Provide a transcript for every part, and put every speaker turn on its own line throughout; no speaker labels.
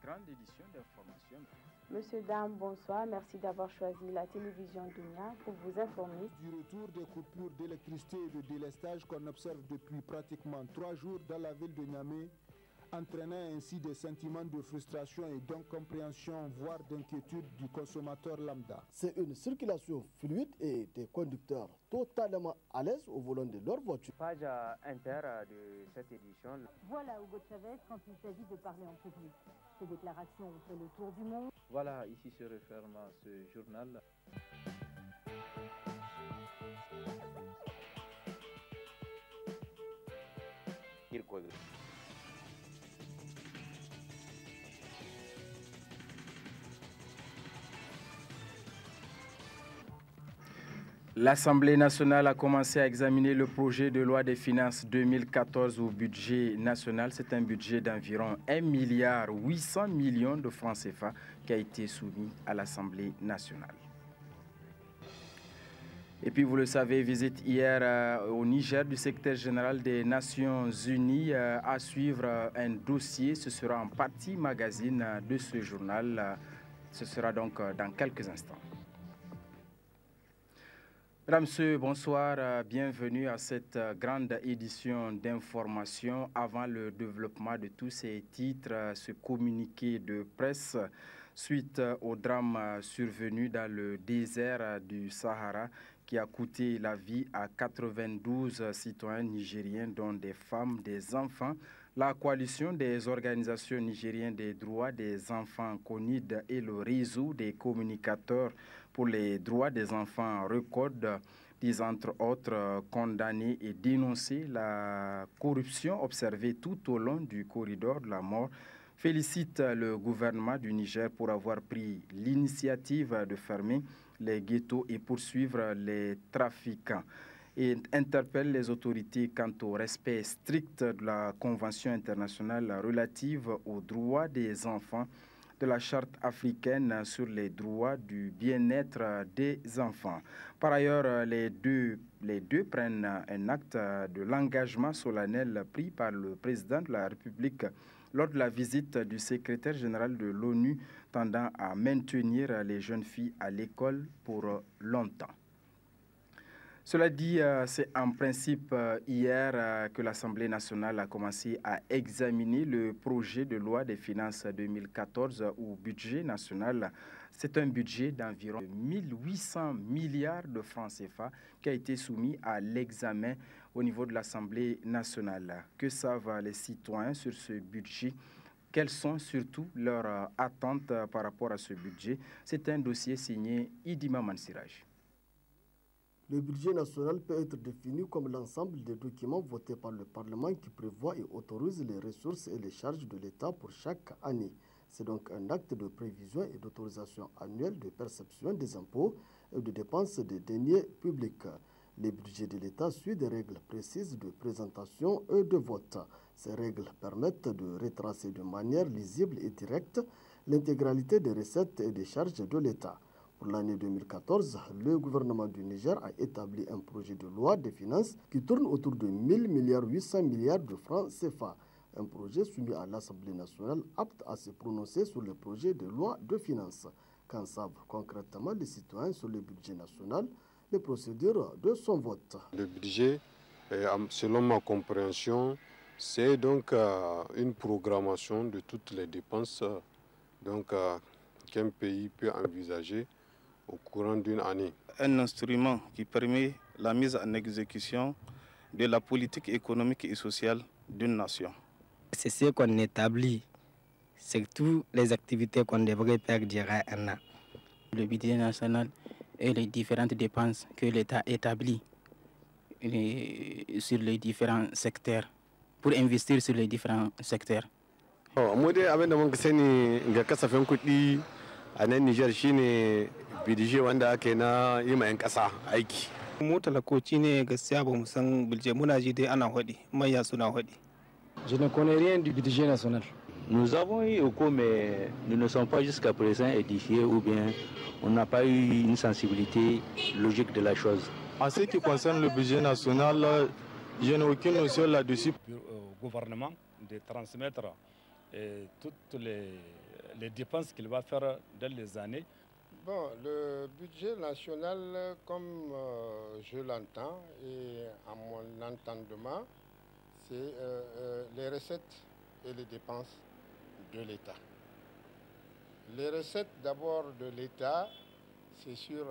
grande édition d'information.
Monsieur, dame, bonsoir. Merci d'avoir choisi la télévision Dunia pour vous informer.
Du retour des coupures d'électricité et de délestage qu'on observe depuis pratiquement 3 jours dans la ville de Niamey, entraînant ainsi des sentiments de frustration et d'incompréhension, voire d'inquiétude du consommateur lambda.
C'est une circulation fluide et des conducteurs totalement à l'aise au volant de leur voiture.
Page inter de cette édition.
Voilà Hugo Chavez quand il s'agit de parler en public. Ces déclarations ont fait le tour du monde.
Voilà, ici se referme ce journal.
L'Assemblée nationale a commencé à examiner le projet de loi des finances 2014 au budget national. C'est un budget d'environ 1,8 milliard de francs CFA qui a été soumis à l'Assemblée nationale. Et puis, vous le savez, visite hier au Niger du secrétaire général des Nations Unies à suivre un dossier. Ce sera en partie magazine de ce journal. Ce sera donc dans quelques instants. Mesdames, Messieurs, bonsoir, bienvenue à cette grande édition d'information. Avant le développement de tous ces titres, ce communiqué de presse suite au drame survenu dans le désert du Sahara qui a coûté la vie à 92 citoyens nigériens, dont des femmes, des enfants. La coalition des organisations nigériennes des droits des enfants, CONID, et le réseau des communicateurs pour les droits des enfants, RECODE, disent entre autres condamner et dénoncer la corruption observée tout au long du corridor de la mort, félicite le gouvernement du Niger pour avoir pris l'initiative de fermer les ghettos et poursuivre les trafiquants, et interpelle les autorités quant au respect strict de la Convention internationale relative aux droits des enfants, de la Charte africaine sur les droits du bien-être des enfants. Par ailleurs, les deux prennent un acte de l'engagement solennel pris par le président de la République lors de la visite du secrétaire général de l'ONU tendant à maintenir les jeunes filles à l'école pour longtemps. Cela dit, c'est en principe hier que l'Assemblée nationale a commencé à examiner le projet de loi des finances 2014 au budget national. C'est un budget d'environ 1800 milliards de francs CFA qui a été soumis à l'examen au niveau de l'Assemblée nationale. Que savent les citoyens sur ce budget ? Quelles sont surtout leurs attentes par rapport à ce budget? C'est un dossier signé Idima Mansiraj.
Le budget national peut être défini comme l'ensemble des documents votés par le Parlement qui prévoit et autorise les ressources et les charges de l'État pour chaque année. C'est donc un acte de prévision et d'autorisation annuelle de perception des impôts et de dépenses des deniers publics. Le budget de l'État suit des règles précises de présentation et de vote. Ces règles permettent de retracer de manière lisible et directe l'intégralité des recettes et des charges de l'État. Pour l'année 2014, le gouvernement du Niger a établi un projet de loi des finances qui tourne autour de 1,8 milliard de francs CFA. Un projet soumis à l'Assemblée nationale apte à se prononcer sur le projet de loi de finances. Qu'en savent concrètement les citoyens sur le budget national, les procédures de son vote?
Le budget, selon ma compréhension, c'est donc une programmation de toutes les dépenses qu'un pays peut envisager au courant d'une année.
Un instrument qui permet la mise en exécution de la politique économique et sociale d'une nation.
C'est ce qu'on établit, c'est toutes les activités qu'on devrait faire durant un an. Le budget national et les différentes dépenses que l'État établit sur les différents secteurs, pour investir sur les différents secteurs.
A nan Nijar shine bidije wanda ake na yi ma 'yan ƙasa aiki.
Mu talakoci ne gaskiya ba mu san bilje muna ji dai ana hodi manya suna hodi.
Je ne connais rien du budget national.
Nous avons eu écho mais nous ne sommes pas jusqu'à présent édifiés ou bien on n'a pas eu une sensibilité logique de la chose.
En ce qui concerne le budget national, je n'ai aucune notion là-dessus.
Au gouvernement de transmettre toutes les les dépenses qu'il va faire dans les années.
Bon, le budget national, comme je l'entends et à mon entendement, c'est les recettes et les dépenses de l'État. Les recettes d'abord de l'État, c'est sur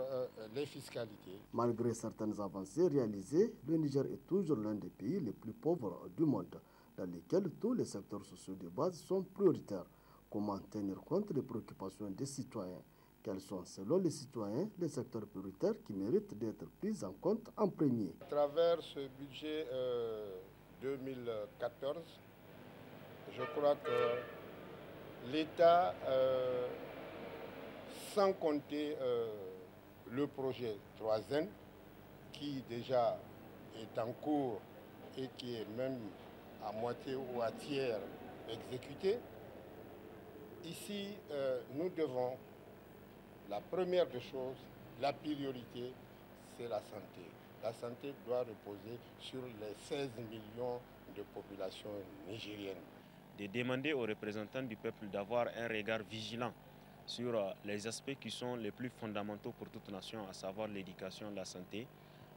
les fiscalités.
Malgré certaines avancées réalisées, le Niger est toujours l'un des pays les plus pauvres du monde, dans lesquels tous les secteurs sociaux de base sont prioritaires. Comment tenir compte des préoccupations des citoyens? Quels sont, selon les citoyens, les secteurs prioritaires qui méritent d'être pris en compte en premier?
À travers ce budget 2014, je crois que l'État, sans compter le projet 3N, qui déjà est en cours et qui est même à moitié ou à tiers exécuté, ici, nous devons, la première des choses, la priorité, c'est la santé. La santé doit reposer sur les 16 millions de population nigérienne.
De demander aux représentants du peuple d'avoir un regard vigilant sur les aspects qui sont les plus fondamentaux pour toute nation, à savoir l'éducation, la santé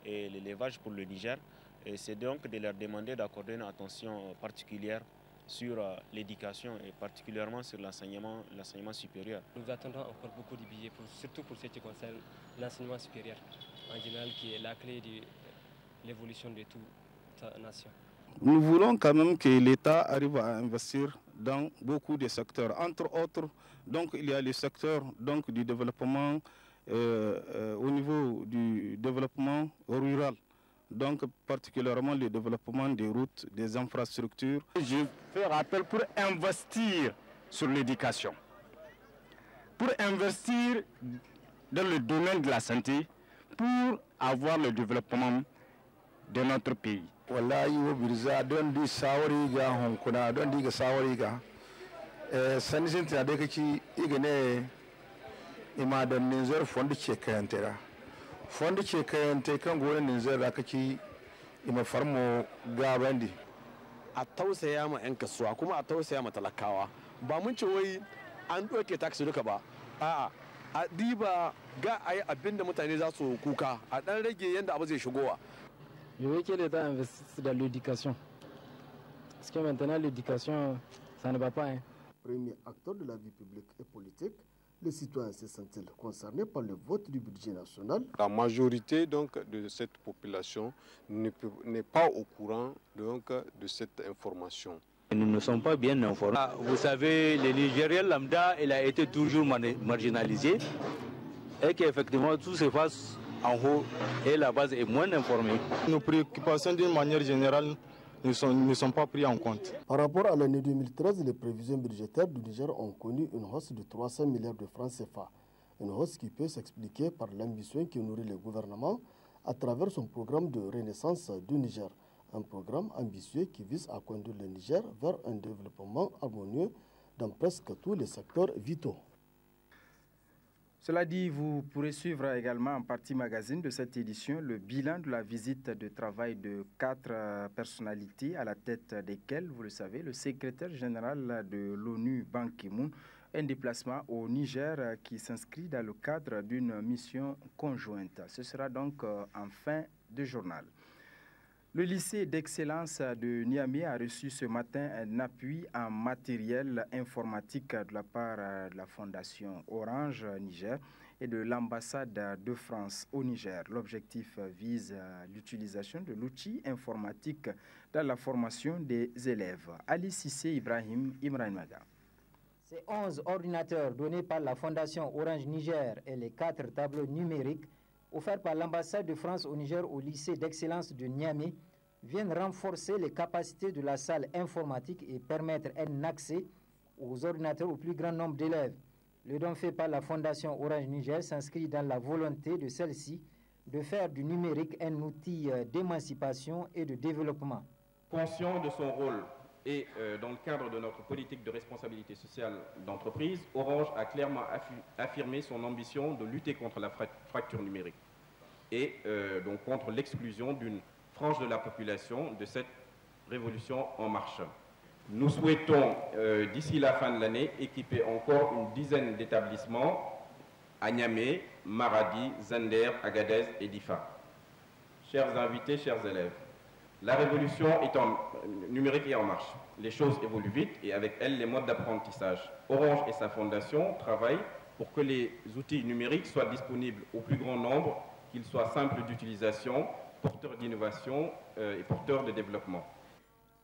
et l'élevage pour le Niger. Et c'est donc de leur demander d'accorder une attention particulière sur l'éducation et particulièrement sur l'enseignement supérieur.
Nous attendons encore beaucoup de billets, surtout pour ce qui concerne l'enseignement supérieur, en général qui est la clé de l'évolution de toute nation.
Nous voulons quand même que l'État arrive à investir dans beaucoup de secteurs. Entre autres, donc, il y a les secteurs donc, du développement au niveau du développement rural. Donc particulièrement le développement des routes, des infrastructures.
Je fais rappel pour investir sur l'éducation, pour investir dans le domaine de la santé, pour avoir le développement de notre pays.
Wallahi wo birza don di sawari ga honkuna don di ga sawari ga sanisin ta da kaci igane imadan ninzar fondi ce kayantera fondi ce kayante kan gonan ninzar da kaci ima farmo gabandi
a tausaya ma yan kasuwa kuma a tausaya ma talakawa ba mun ce wai an doke taxi duka ba a'a a diba ga ayi abinda mutane za su kuka a dan rage yanda abu zai shigowa.
Je veux que l'État investisse dans l'éducation. Parce que maintenant, l'éducation, ça ne va pas. Hein.
Premier acteur de la vie publique et politique, les citoyens se sentent-ils concernés par le vote du budget national?
La majorité donc, de cette population n'est pas au courant donc, de cette information.
Nous ne sommes pas bien informés. Vous savez, le Nigérien lambda, il a été toujours marginalisé et qu'effectivement tout se passe en haut et la base est moins informée.
Nos préoccupations d'une manière générale ne sont pas prises en compte.
Par rapport à l'année 2013, les prévisions budgétaires du Niger ont connu une hausse de 300 milliards de francs CFA. Une hausse qui peut s'expliquer par l'ambition qui nourrit le gouvernement à travers son programme de renaissance du Niger. Un programme ambitieux qui vise à conduire le Niger vers un développement harmonieux dans presque tous les secteurs vitaux.
Cela dit, vous pourrez suivre également en partie magazine de cette édition le bilan de la visite de travail de 4 personnalités à la tête desquelles, vous le savez, le secrétaire général de l'ONU, Ban Ki-moon, un déplacement au Niger qui s'inscrit dans le cadre d'une mission conjointe. Ce sera donc en fin de journal. Le lycée d'excellence de Niamey a reçu ce matin un appui en matériel informatique de la part de la Fondation Orange Niger et de l'ambassade de France au Niger. L'objectif vise l'utilisation de l'outil informatique dans la formation des élèves. Ali Sissé Ibrahim Imran Maga.
Ces 11 ordinateurs donnés par la Fondation Orange Niger et les 4 tableaux numériques offerts par l'ambassade de France au Niger au lycée d'excellence de Niamey viennent renforcer les capacités de la salle informatique et permettre un accès aux ordinateurs au plus grand nombre d'élèves. Le don fait par la Fondation Orange Niger s'inscrit dans la volonté de celle-ci de faire du numérique un outil d'émancipation et de développement.
Conscient de son rôle et dans le cadre de notre politique de responsabilité sociale d'entreprise, Orange a clairement affirmé son ambition de lutter contre la fracture numérique et donc contre l'exclusion d'une frange de la population de cette révolution en marche. Nous souhaitons, d'ici la fin de l'année, équiper encore une dizaine d'établissements à Niamey, Maradi, Zender, Agadez et Difa. Chers invités, chers élèves, la révolution numérique est en marche. Les choses évoluent vite et avec elles les modes d'apprentissage. Orange et sa fondation travaillent pour que les outils numériques soient disponibles au plus grand nombre, qu'ils soient simples d'utilisation, porteurs d'innovation et porteurs de développement.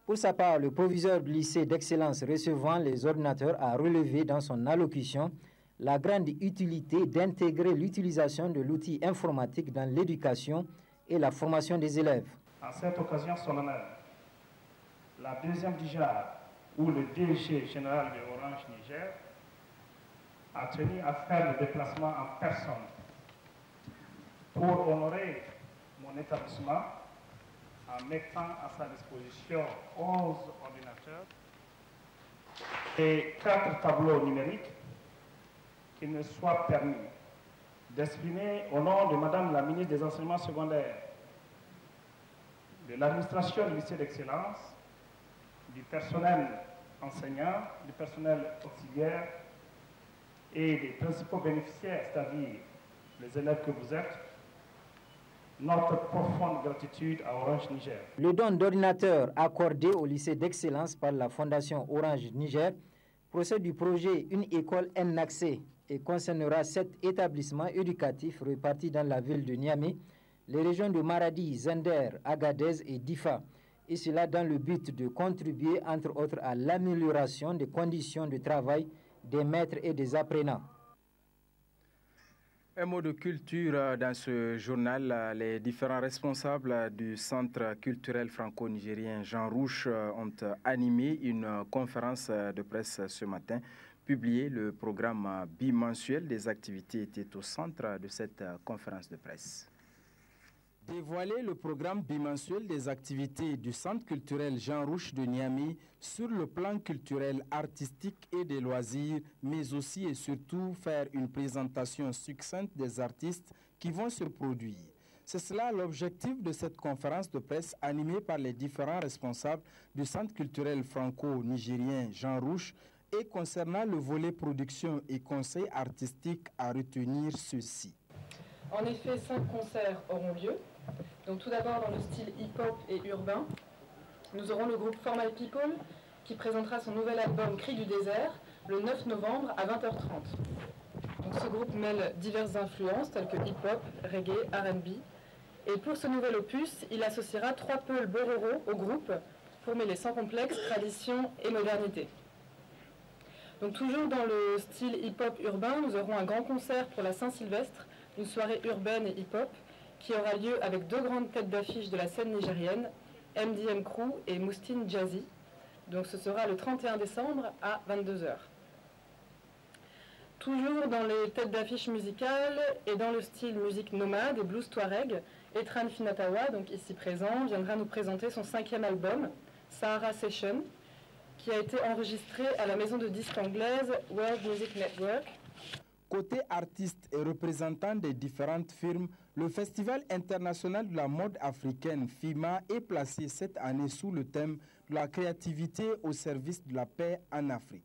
Pour sa part, le proviseur du lycée d'excellence recevant les ordinateurs a relevé dans son allocution la grande utilité d'intégrer l'utilisation de l'outil informatique dans l'éducation et la formation des élèves.
En cette occasion solennelle, la deuxième DIJAR, où le DG général de Orange Niger a tenu à faire le déplacement en personne pour honorer mon établissement en mettant à sa disposition 11 ordinateurs et 4 tableaux numériques qu'il me soit permis d'exprimer au nom de Madame la ministre des Enseignements secondaires, de l'administration du lycée d'excellence, du personnel enseignant, du personnel auxiliaire et des principaux bénéficiaires, c'est-à-dire les élèves que vous êtes, notre profonde gratitude à Orange Niger.
Le don d'ordinateurs accordé au lycée d'excellence par la Fondation Orange Niger procède du projet Une école, un accès et concernera 7 établissements éducatifs répartis dans la ville de Niamey, les régions de Maradi, Zender, Agadez et Difa, et cela dans le but de contribuer entre autres à l'amélioration des conditions de travail des maîtres et des apprenants.
Un mot de culture dans ce journal. Les différents responsables du Centre culturel franco-nigérien Jean Rouch ont animé une conférence de presse ce matin. Publié, le programme bimensuel des activités était au centre de cette conférence de presse. Dévoiler le programme bimensuel des activités du Centre culturel Jean Rouch de Niamey sur le plan culturel, artistique et des loisirs, mais aussi et surtout faire une présentation succincte des artistes qui vont se produire. C'est cela l'objectif de cette conférence de presse animée par les différents responsables du Centre culturel franco-nigérien Jean Rouch et concernant le volet production et conseil artistique à retenir ceci.
En effet, 5 concerts auront lieu. Donc tout d'abord dans le style hip-hop et urbain, nous aurons le groupe Formal People qui présentera son nouvel album Cri du désert le 9 novembre à 20h30. Donc ce groupe mêle diverses influences telles que hip-hop, reggae, R&B. Et pour ce nouvel opus, il associera 3 pôles bororo au groupe pour mêler sans complexe, tradition et modernité. Donc toujours dans le style hip-hop urbain, nous aurons un grand concert pour la Saint-Sylvestre, une soirée urbaine et hip-hop qui aura lieu avec 2 grandes têtes d'affiche de la scène nigérienne, MDM Crew et Moustine Jazzy. Donc ce sera le 31 décembre à 22h. Toujours dans les têtes d'affiche musicales et dans le style musique nomade et blues touareg, Etran Finatawa, donc ici présent, viendra nous présenter son 5e album, Sahara Session, qui a été enregistré à la maison de disques anglaise World Music Network.
Côté artistes et représentants des différentes firmes, le Festival international de la mode africaine FIMA est placé cette année sous le thème de la créativité au service de la paix en Afrique.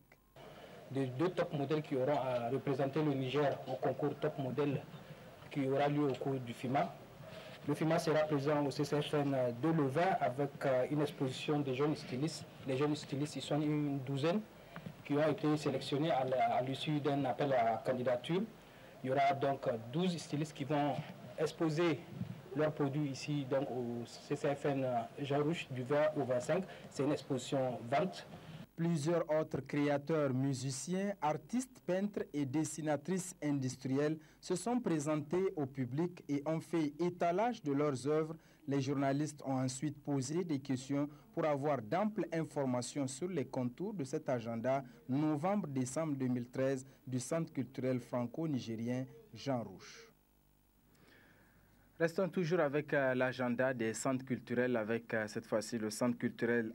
Des 2 top modèles qui auront à représenter le Niger au concours top modèle qui aura lieu au cours du FIMA. Le FIMA sera présent au CCFN de Louvain avec une exposition des jeunes stylistes. Les jeunes stylistes, ils sont une douzaine qui ont été sélectionnés à l'issue d'un appel à candidature. Il y aura donc 12 stylistes qui vont exposer leurs produits ici donc au CCFN Jean Rouch du 20 au 25. C'est une exposition vente.
Plusieurs autres créateurs, musiciens, artistes, peintres et dessinatrices industrielles se sont présentés au public et ont fait étalage de leurs œuvres. Les journalistes ont ensuite posé des questions pour avoir d'amples informations sur les contours de cet agenda novembre-décembre 2013 du Centre culturel franco-nigérien Jean Rouch. Restons toujours avec l'agenda des centres culturels, avec cette fois-ci le centre culturel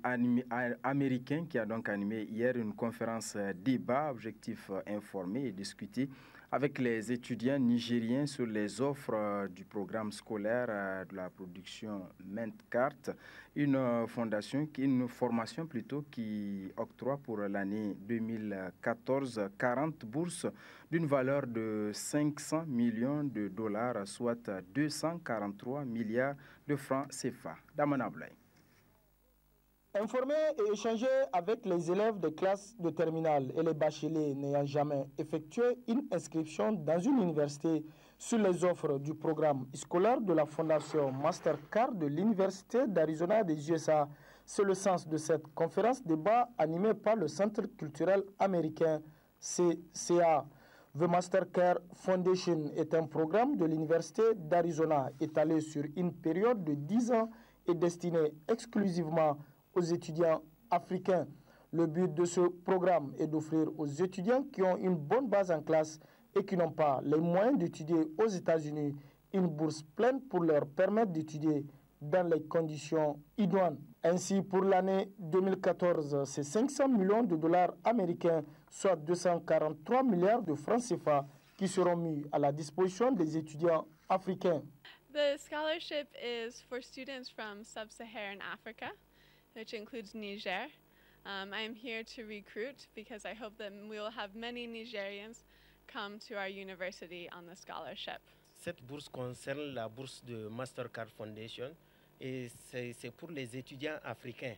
américain qui a donc animé hier une conférence débat, objectif informer et discuter avec les étudiants nigériens sur les offres du programme scolaire de la production Mentcart, une formation qui octroie pour l'année 2014 40 bourses d'une valeur de 500 millions de dollars, soit 243 milliards de francs CFA. Damana Blay.
Informer et échanger avec les élèves des classes de terminale et les bacheliers n'ayant jamais effectué une inscription dans une université sur les offres du programme scolaire de la Fondation Mastercard de l'Université d'Arizona des USA. C'est le sens de cette conférence débat animée par le Centre culturel américain CCA. The Mastercard Foundation est un programme de l'Université d'Arizona étalé sur une période de 10 ans et destiné exclusivement aux étudiants africains. Le but de ce programme est d'offrir aux étudiants qui ont une bonne base en classe et qui n'ont pas les moyens d'étudier aux États-Unis une bourse pleine pour leur permettre d'étudier dans les conditions idoines. Ainsi, pour l'année 2014, c'est 500 millions de dollars américains, soit 243 milliards de francs CFA, qui seront mis à la disposition des étudiants africains.
The scholarship is for students from sub-Saharan Africa, which includes Niger. I am here to recruit because I hope that we will have many Nigerians come to our university on the scholarship.
Cette bourse concerne la bourse de Mastercard Foundation et c'est pour les étudiants africains.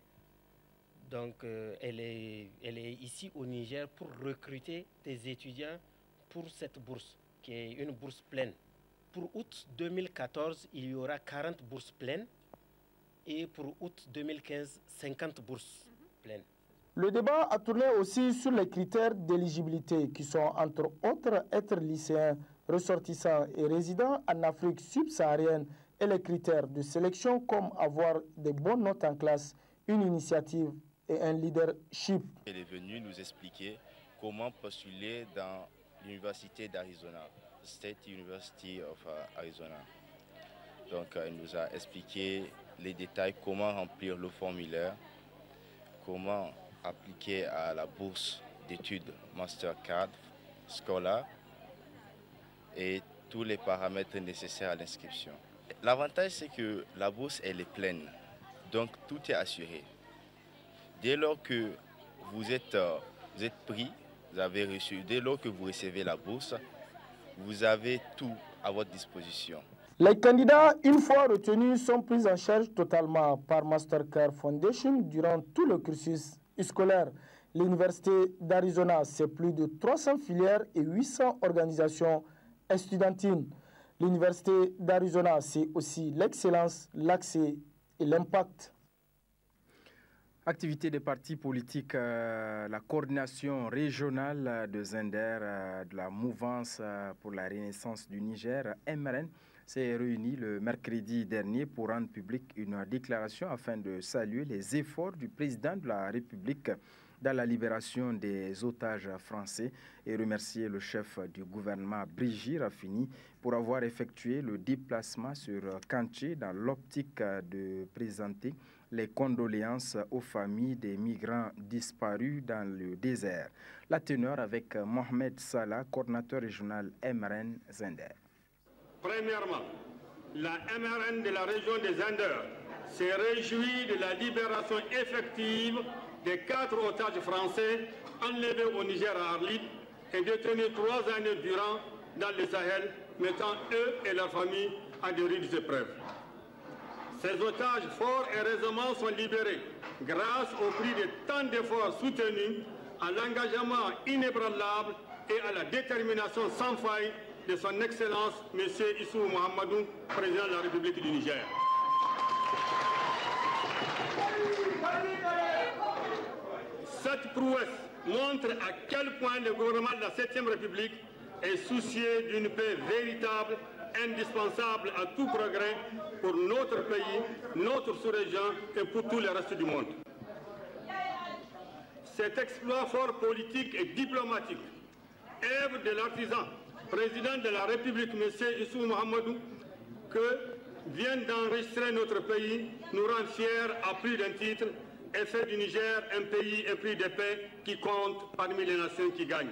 Donc elle est ici au Niger pour recruter des étudiants pour cette bourse, qui est une bourse pleine. Pour août 2014, il y aura 40 bourses pleines. Et pour août 2015, 50 bourses pleines.
Le débat a tourné aussi sur les critères d'éligibilité qui sont entre autres être lycéen, ressortissant et résident en Afrique subsaharienne et les critères de sélection comme avoir des bonnes notes en classe, une initiative et un leadership.
Elle est venue nous expliquer comment postuler dans l'université d'Arizona, State University of Arizona. Donc elle nous a expliqué les détails, comment remplir le formulaire, comment appliquer à la bourse d'études Mastercard Scholar et tous les paramètres nécessaires à l'inscription. L'avantage, c'est que la bourse, elle est pleine, donc tout est assuré. Dès lors que vous êtes pris, vous avez reçu, dès lors que vous recevez la bourse, vous avez tout à votre disposition.
Les candidats, une fois retenus, sont pris en charge totalement par Mastercard Foundation durant tout le cursus scolaire. L'Université d'Arizona, c'est plus de 300 filières et 800 organisations estudiantines. L'Université d'Arizona, c'est aussi l'excellence, l'accès et l'impact.
Activité des partis politiques, la coordination régionale de Zender, de la mouvance pour la renaissance du Niger, MRN, s'est réunie le mercredi dernier pour rendre publique une déclaration afin de saluer les efforts du président de la République dans la libération des otages français et remercier le chef du gouvernement Brigitte Raffini pour avoir effectué le déplacement sur Kanché dans l'optique de présenter les condoléances aux familles des migrants disparus dans le désert. La teneur avec Mohamed Salah, coordinateur régional MRN Zender.
Premièrement, la MRN de la région des Zender s'est réjouie de la libération effective des 4 otages français enlevés au Niger à Arlit et détenus 3 années durant dans le Sahel, mettant eux et leurs familles à de rudes épreuves. Ces otages forts et heureusement sont libérés grâce au prix de tant d'efforts soutenus, à l'engagement inébranlable et à la détermination sans faille de son Excellence, M. Issou Mohamedou, président de la République du Niger. Cette prouesse montre à quel point le gouvernement de la 7e République est soucieux d'une paix véritable, indispensable à tout progrès pour notre pays, notre sous-région et pour tout le reste du monde. Cet exploit fort politique et diplomatique, œuvre de l'artisan, président de la République, M. Issou Mohamedou, que vient d'enregistrer notre pays, nous rend fiers à plus d'un titre et fait du Niger un pays épris de paix qui compte parmi les nations qui gagnent.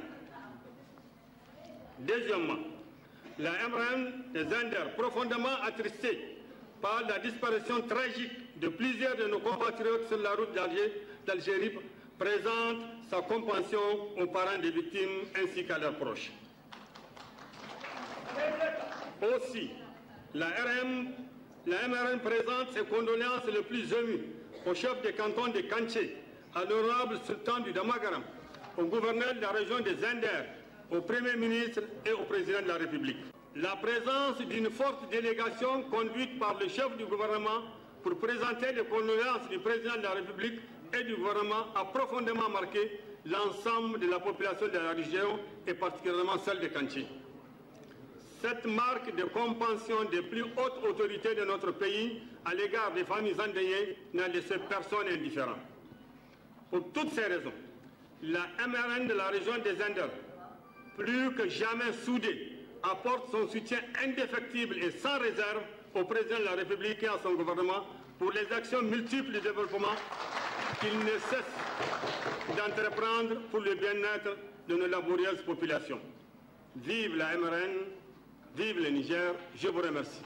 Deuxièmement, la MRN des Zender, profondément attristée par la disparition tragique de plusieurs de nos compatriotes sur la route d'Algérie, présente sa compassion aux parents des victimes ainsi qu'à leurs proches. Aussi, la MRN présente ses condoléances les plus émues au chef des cantons de Kanché, à l'honorable sultan du Damagaram, au gouverneur de la région des Zender, au Premier ministre et au Président de la République. La présence d'une forte délégation conduite par le chef du gouvernement pour présenter les condoléances du Président de la République et du gouvernement a profondément marqué l'ensemble de la population de la région et particulièrement celle de Kanché. Cette marque de compassion des plus hautes autorités de notre pays à l'égard des familles endeuillées n'a laissé personne indifférent. Pour toutes ces raisons, la MRN de la région des Zender, plus que jamais soudée, apporte son soutien indéfectible et sans réserve au président de la République et à son gouvernement pour les actions multiples de développement qu'il ne cesse d'entreprendre pour le bien-être de nos laborieuses populations. Vive la MRN, vive le Niger, je vous remercie.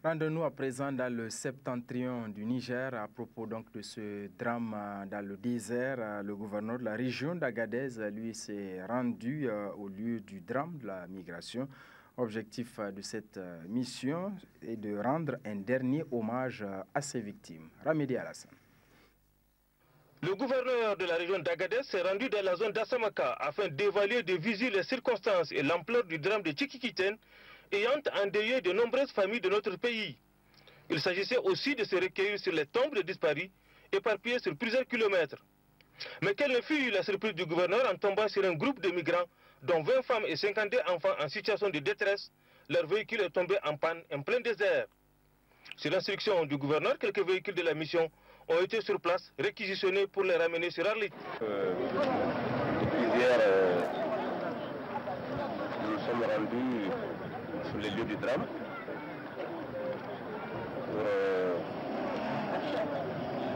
Rendons-nous à présent dans le septentrion du Niger à propos donc de ce drame dans le désert. Le gouverneur de la région d'Agadez, lui, s'est rendu au lieu du drame de la migration. Objectif de cette mission est de rendre un dernier hommage à ses victimes. Ramedi Alassane.
Le gouverneur de la région d'Agadez s'est rendu dans la zone d'Assamaka afin d'évaluer de visu les circonstances et l'ampleur du drame de Tchikikiten ayant endeuillé de nombreuses familles de notre pays. Il s'agissait aussi de se recueillir sur les tombes des disparus, éparpillées sur plusieurs kilomètres. Mais quelle fut la surprise du gouverneur en tombant sur un groupe de migrants, dont 20 femmes et 52 enfants en situation de détresse. Leur véhicule est tombé en panne en plein désert. Sur l'instruction du gouverneur, quelques véhicules de la mission ont été sur place, réquisitionnés pour les ramener sur Arlit.
Hier, nous sommes rendus sur les lieux du drame pour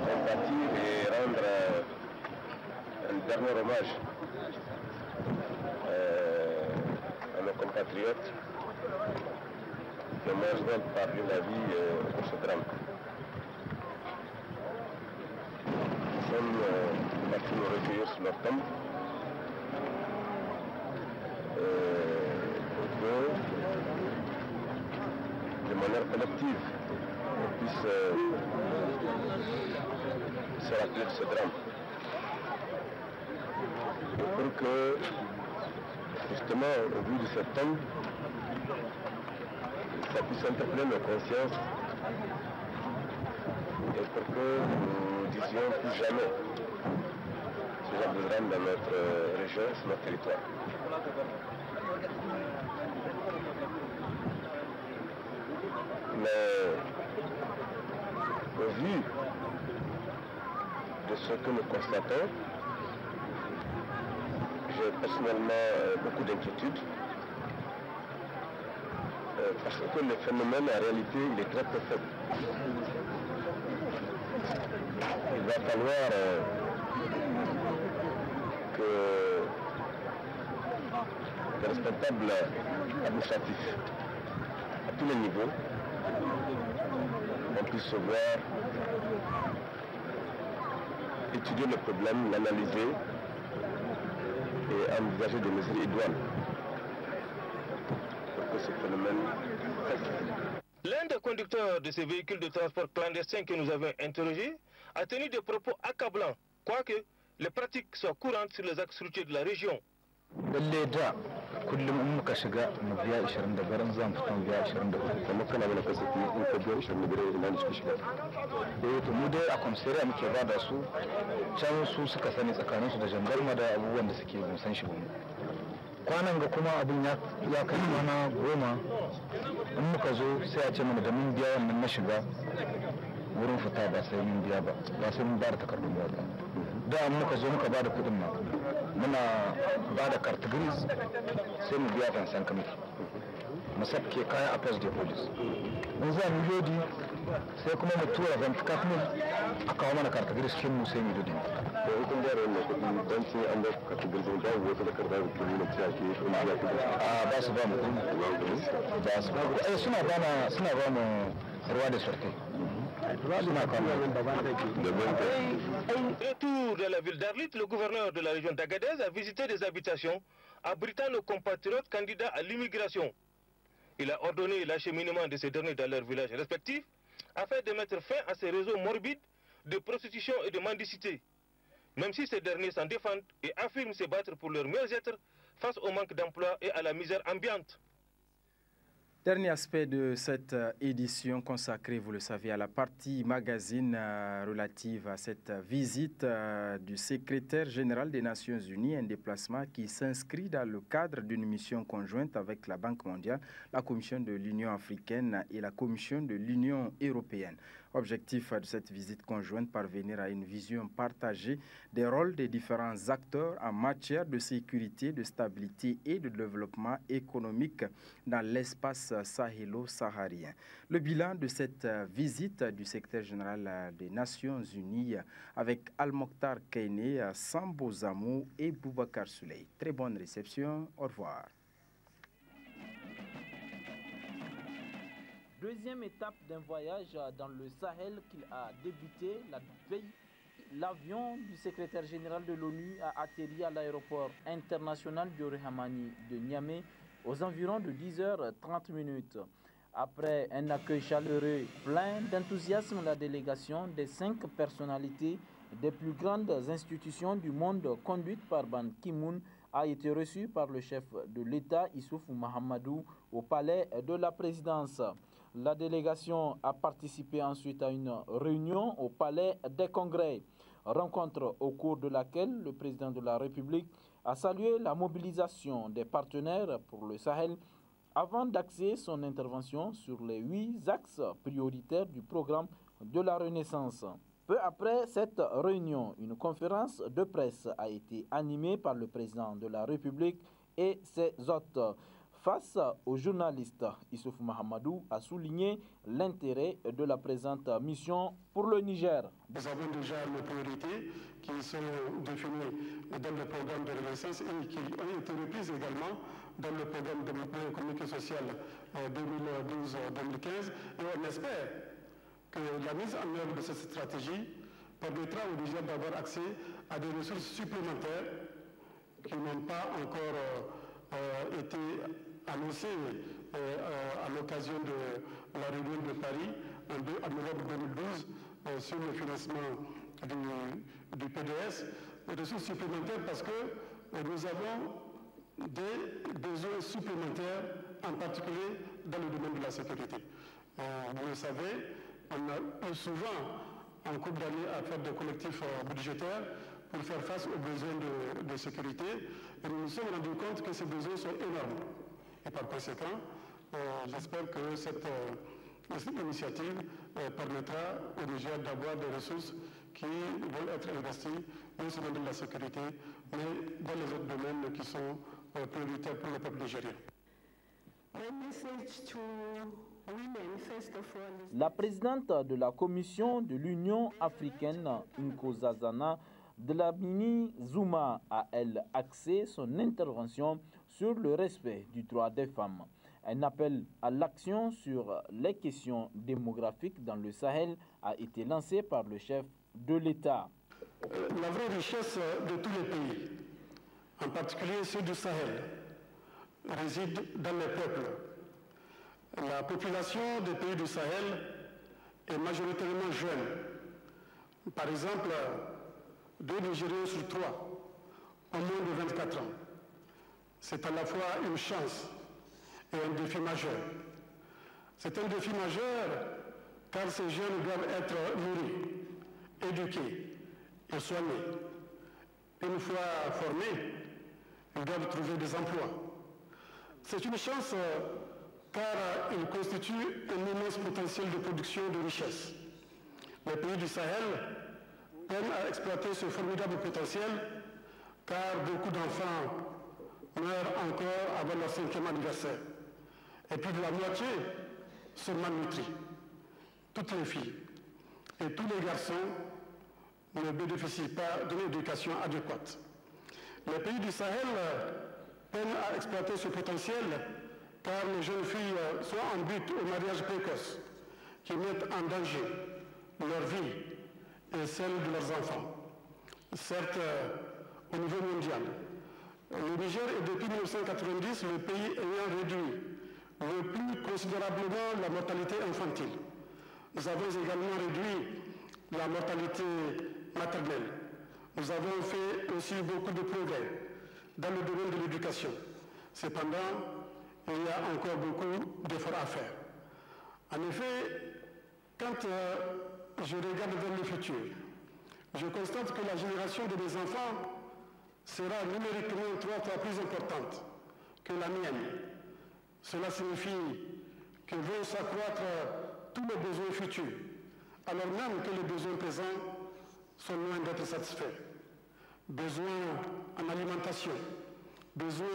compatir et rendre un dernier hommage à nos compatriotes qui ont malheureusement perdu la vie pour ce drame. Nous sommes partis nous recueillir sur leur tombe pour que, de manière collective, on puisse se rappeler de ce drame. Et pour que, justement, au bout de cette tombe, ça puisse interpeller nos consciences et pour que nous disions plus jamais ce genre de drame dans notre région, sur notre territoire. Mais au vu de ce que nous constatons, j'ai personnellement beaucoup d'inquiétudes parce que le phénomène en réalité il est très faible. Il va falloir que les responsables administratifs à tous les niveaux on puisse se voir, étudier le problème, l'analyser et envisager des mesures idoines pour que ce phénomène cesse.
L'un des conducteurs de ces véhicules de transport clandestins que nous avons interrogés a tenu des propos accablants, quoique les pratiques soient courantes sur les axes routiers de la région.
kullum in muka shiga mu biya 25 in zan fita mu biya 24
kuma kana mana kasafi in ka biya 25 ina ne suka shiga
to mu dai a komisariya muke ba da su can su suka sani tsakanin su da jandarma da abubuwan da suke mun san shi ba kwanan ga kuma abin ya kai kwana 10 in muka zo sai a ce mana da mun biya wannan na shiga wurin fita ba sai mun biya ba sai mun ba da takardun ba da muka zo muka ba da kudin nan muna ba da carte grise sai mu biya 25 kamar mu sabke kaya a post de police mun za mu lodi sai kuma mu tura 24,000 a kawo mana kartagir cikin mu sai mu dudu.
To in kun gyara wannan kuɗi don sai an ba kartagir don babu wata da karɓar da kuma cewa ke sun biya kuɗi.
A ba su ba mu kuɗi. Ba su ba mu kuɗi. Suna ba mu ruwa da sortai.
Retour de la ville d'Arlit, le gouverneur de la région d'Agadez a visité des habitations abritant nos compatriotes candidats à l'immigration. Il a ordonné l'acheminement de ces derniers dans leurs villages respectifs afin de mettre fin à ces réseaux morbides de prostitution et de mendicité. Même si ces derniers s'en défendent et affirment se battre pour leur mieux-être face au manque d'emploi et à la misère ambiante.
Dernier aspect de cette édition consacrée, vous le savez, à la partie magazine relative à cette visite du secrétaire général des Nations Unies, un déplacement qui s'inscrit dans le cadre d'une mission conjointe avec la Banque mondiale, la Commission de l'Union africaine et la Commission de l'Union européenne. Objectif de cette visite conjointe, parvenir à une vision partagée des rôles des différents acteurs en matière de sécurité, de stabilité et de développement économique dans l'espace sahélo-saharien. Le bilan de cette visite du secrétaire général des Nations Unies avec Al-Mokhtar Kainé, Sambo Zamou et Boubacar Souley. Très bonne réception, au revoir.
Deuxième étape d'un voyage dans le Sahel qu'il a débuté la veille. L'avion du secrétaire général de l'ONU a atterri à l'aéroport international Dioré Hamani de Niamey aux environs de 10h30. Après un accueil chaleureux plein d'enthousiasme, la délégation des 5 personnalités des plus grandes institutions du monde conduite par Ban Ki-moon a été reçue par le chef de l'État Issoufou Mahamadou au palais de la présidence. La délégation a participé ensuite à une réunion au palais des congrès, rencontre au cours de laquelle le président de la République a salué la mobilisation des partenaires pour le Sahel avant d'axer son intervention sur les 8 axes prioritaires du programme de la Renaissance. Peu après cette réunion, une conférence de presse a été animée par le président de la République et ses hôtes. Face aux journalistes, Issoufou Mahamadou a souligné l'intérêt de la présente mission pour le Niger.
Nous avons déjà nos priorités qui sont définies dans le programme de Renaissance et qui ont été reprises également dans le programme de développement économique et social 2012-2015. Et on espère que la mise en œuvre de cette stratégie permettra au Niger d'avoir accès à des ressources supplémentaires qui n'ont pas encore été annoncées à l'occasion de la réunion de Paris en novembre 2012 sur le financement du PDS. Des ressources supplémentaires parce que nous avons des besoins supplémentaires, en particulier dans le domaine de la sécurité. Vous le savez, on a eu souvent en cours d'année à faire des collectifs budgétaires pour faire face aux besoins de sécurité. Et nous nous sommes rendus compte que ces besoins sont énormes. Et par conséquent, j'espère que cette initiative permettra au Niger d'avoir des ressources qui vont être investies non seulement dans la sécurité, mais dans les autres domaines qui sont prioritaires pour le peuple nigérien.
La présidente de la Commission de l'Union africaine, Nkosazana Dlamini Zuma, a elle axé son intervention sur le respect du droit des femmes. Un appel à l'action sur les questions démographiques dans le Sahel a été lancé par le chef de l'État.
La vraie richesse de tous les pays, en particulier ceux du Sahel, réside dans les peuples. La population des pays du Sahel est majoritairement jeune. Par exemple, 2 Nigériens sur 3 ont moins de 24 ans. C'est à la fois une chance et un défi majeur. C'est un défi majeur car ces jeunes doivent être nourris, éduqués et soignés. Une fois formés, ils doivent trouver des emplois. C'est une chance car il constitue un immense potentiel de production de richesse. Les pays du Sahel peinent à exploiter ce formidable potentiel car beaucoup d'enfants meurent encore avant leur 5e anniversaire. Et plus de la moitié sont malnutris. toutes les filles et tous les garçons ne bénéficient pas d'une éducation adéquate. Les pays du Sahel peinent à exploiter ce potentiel car les jeunes filles sont en but au mariage précoce qui mettent en danger leur vie et celle de leurs enfants. Certes, au niveau mondial, le Niger est depuis 1990 le pays ayant réduit le plus considérablement la mortalité infantile. Nous avons également réduit la mortalité maternelle. Nous avons fait aussi beaucoup de progrès dans le domaine de l'éducation. Cependant, il y a encore beaucoup d'efforts à faire. En effet, quand je regarde vers le futur, je constate que la génération de mes enfants sera numériquement 3 fois plus importante que la mienne. Cela signifie que vont s'accroître tous les besoins futurs, alors même que les besoins présents sont loin d'être satisfaits. Besoins en alimentation, besoins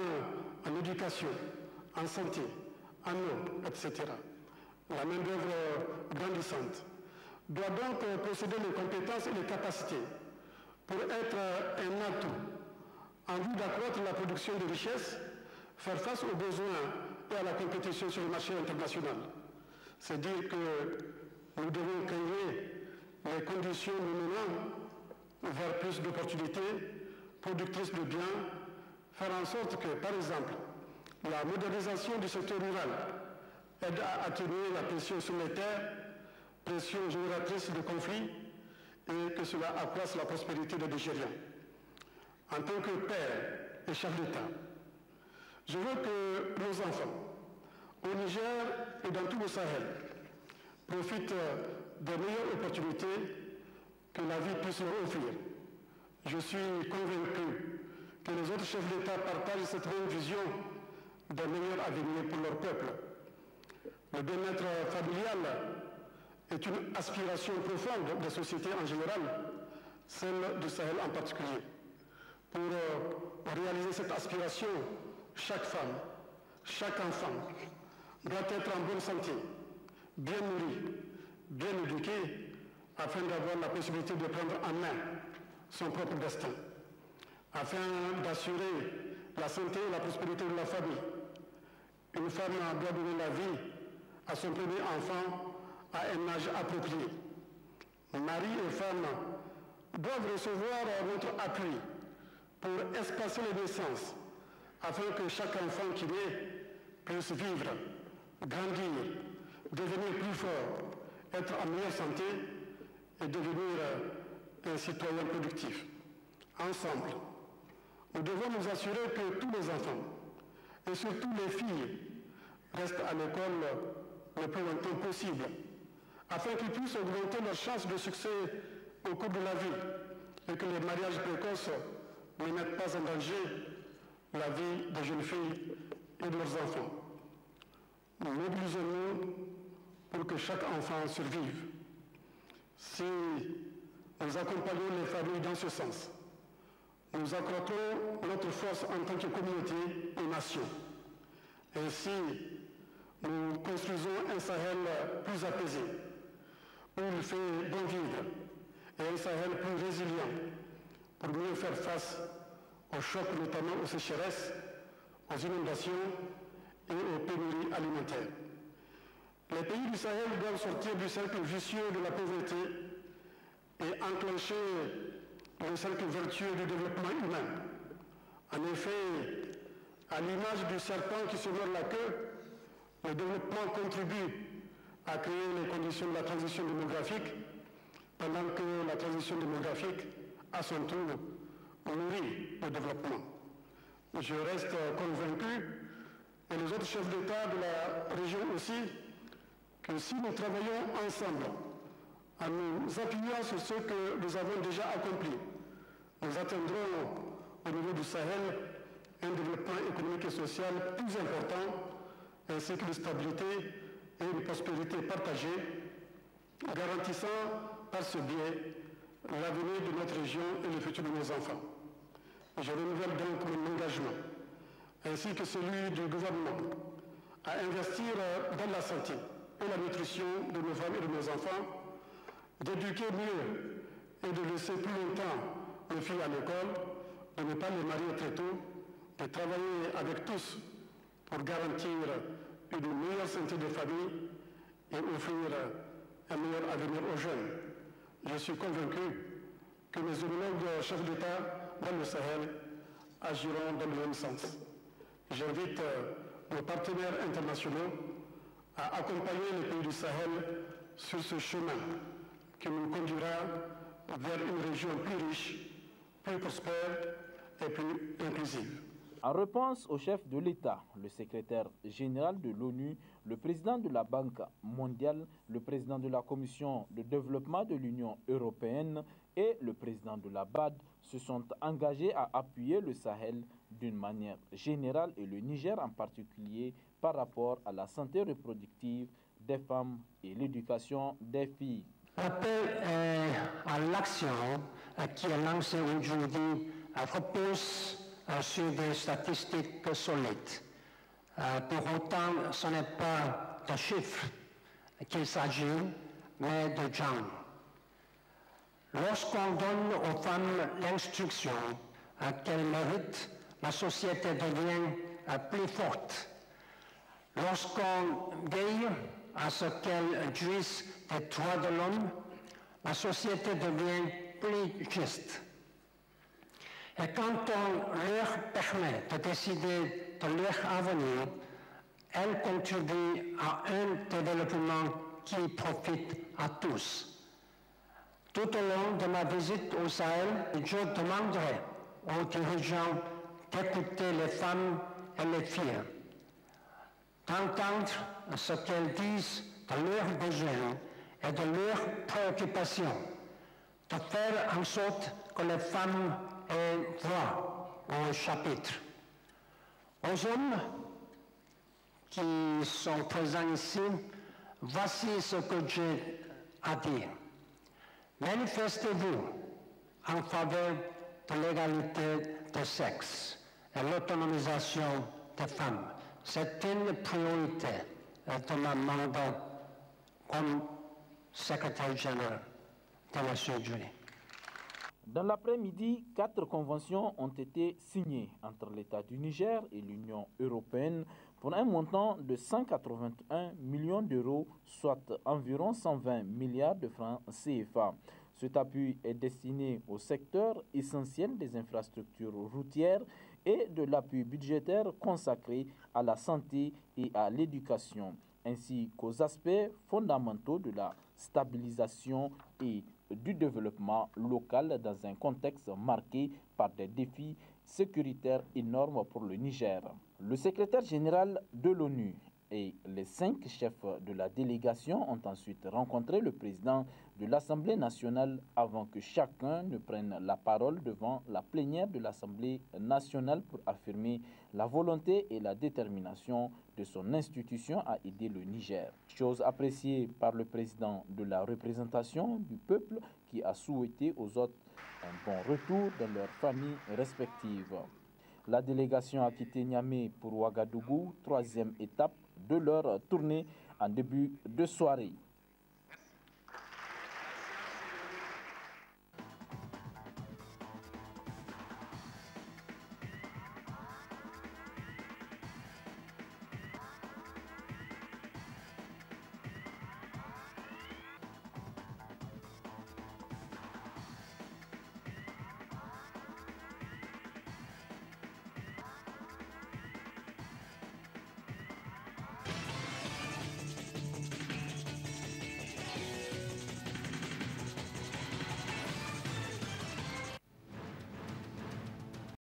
en éducation, en santé, en eau, etc. La main-d'œuvre grandissante doit donc posséder les compétences et les capacités pour être un atout en vue d'accroître la production de richesses, faire face aux besoins et à la compétition sur le marché international. C'est dire que nous devons créer les conditions nous menant vers plus d'opportunités productrices de biens, faire en sorte que, par exemple, la modernisation du secteur rural aide à atténuer la pression sur les terres, pression génératrice de conflits, et que cela accroisse la prospérité des Nigériens. En tant que père et chef d'État, je veux que nos enfants, au Niger et dans tout le Sahel, profitent des meilleures opportunités que la vie puisse leur offrir. Je suis convaincu que les autres chefs d'État partagent cette même vision d'un meilleur avenir pour leur peuple. Le bien-être familial est une aspiration profonde des sociétés en général, celle du Sahel en particulier. Pour réaliser cette aspiration, chaque femme, chaque enfant doit être en bonne santé, bien nourri, bien éduqué, afin d'avoir la possibilité de prendre en main son propre destin, afin d'assurer la santé et la prospérité de la famille. Une femme doit donner la vie à son premier enfant à un âge approprié. Mari et femme doivent recevoir notre appui pour espacer les naissances, afin que chaque enfant qui naît puisse vivre, grandir, devenir plus fort, être en meilleure santé et devenir un citoyen productif. Ensemble, nous devons nous assurer que tous les enfants, et surtout les filles, restent à l'école le plus longtemps possible, afin qu'ils puissent augmenter leurs chances de succès au cours de la vie et que les mariages précoces ne mettent pas en danger la vie des jeunes filles et de leurs enfants. Mobilisons-nous pour que chaque enfant survive. Si nous accompagnons les familles dans ce sens, nous accroîtrons notre force en tant que communauté et nation. Ainsi, nous construisons un Sahel plus apaisé, où il fait bon vivre, et un Sahel plus résilient, pour mieux faire face aux chocs, notamment aux sécheresses, aux inondations et aux pénuries alimentaires. Les pays du Sahel doivent sortir du cercle vicieux de la pauvreté et enclencher le cercle vertueux du développement humain. En effet, à l'image du serpent qui se mord la queue, le développement contribue à créer les conditions de la transition démographique, pendant que la transition démographique, à son tour, nourrit le développement. Je reste convaincu, et les autres chefs d'État de la région aussi, que si nous travaillons ensemble, en nous appuyant sur ce que nous avons déjà accompli, nous atteindrons au niveau du Sahel un développement économique et social plus important, ainsi qu'une stabilité et une prospérité partagée, garantissant par ce biais l'avenir de notre région et le futur de nos enfants. Je renouvelle donc mon engagement, ainsi que celui du gouvernement, à investir dans la santé et la nutrition de nos femmes et de nos enfants, d'éduquer mieux et de laisser plus longtemps les filles à l'école, de ne pas les marier très tôt, de travailler avec tous pour garantir une meilleure santé des familles et offrir un meilleur avenir aux jeunes. Je suis convaincu que mes homologues chefs d'État dans le Sahel agiront dans le même sens. J'invite nos partenaires internationaux à accompagner les pays du Sahel sur ce chemin qui nous conduira vers une région plus riche, plus prospère et plus inclusive.
En réponse au chef de l'État, le secrétaire général de l'ONU, le président de la Banque mondiale, le président de la Commission de développement de l'Union européenne et le président de la BAD se sont engagés à appuyer le Sahel d'une manière générale et le Niger en particulier par rapport à la santé reproductive des femmes et l'éducation des filles.
L'appel à l'action qui est lancé aujourd'hui repose sur des statistiques solides. Pour autant, ce n'est pas de chiffres qu'il s'agit, mais de gens. Lorsqu'on donne aux femmes l'instruction qu'elles méritent, la société devient plus forte. Lorsqu'on veille à ce qu'elles jouissent des droits de l'homme, la société devient plus juste. Et quand on leur permet de décider de leur avenir, elles contribuent à un développement qui profite à tous. Tout au long de ma visite au Sahel, je demanderai aux dirigeants d'écouter les femmes et les filles, d'entendre ce qu'elles disent de leurs besoins et de leurs préoccupations, de faire en sorte que les femmes aient voix au chapitre. Aux hommes qui sont présents ici, voici ce que j'ai à dire. Manifestez-vous en faveur de l'égalité de sexe et l'autonomisation des femmes. C'est une priorité de ma mandat comme secrétaire général des Nations Unies.
Dans l'après-midi, 4 conventions ont été signées entre l'État du Niger et l'Union européenne pour un montant de 181 millions d'euros, soit environ 120 milliards de francs CFA. Cet appui est destiné au secteur essentiel des infrastructures routières et de l'appui budgétaire consacré à la santé et à l'éducation, ainsi qu'aux aspects fondamentaux de la stabilisation et du développement local dans un contexte marqué par des défis sécuritaires énormes pour le Niger. Le secrétaire général de l'ONU et les 5 chefs de la délégation ont ensuite rencontré le président de l'Assemblée nationale avant que chacun ne prenne la parole devant la plénière de l'Assemblée nationale pour affirmer la volonté et la détermination de son institution à aider le Niger. Chose appréciée par le président de la représentation du peuple qui a souhaité aux autres un bon retour dans leurs familles respectives. La délégation a quitté Niamey pour Ouagadougou, 3e étape de leur tournée en début de soirée.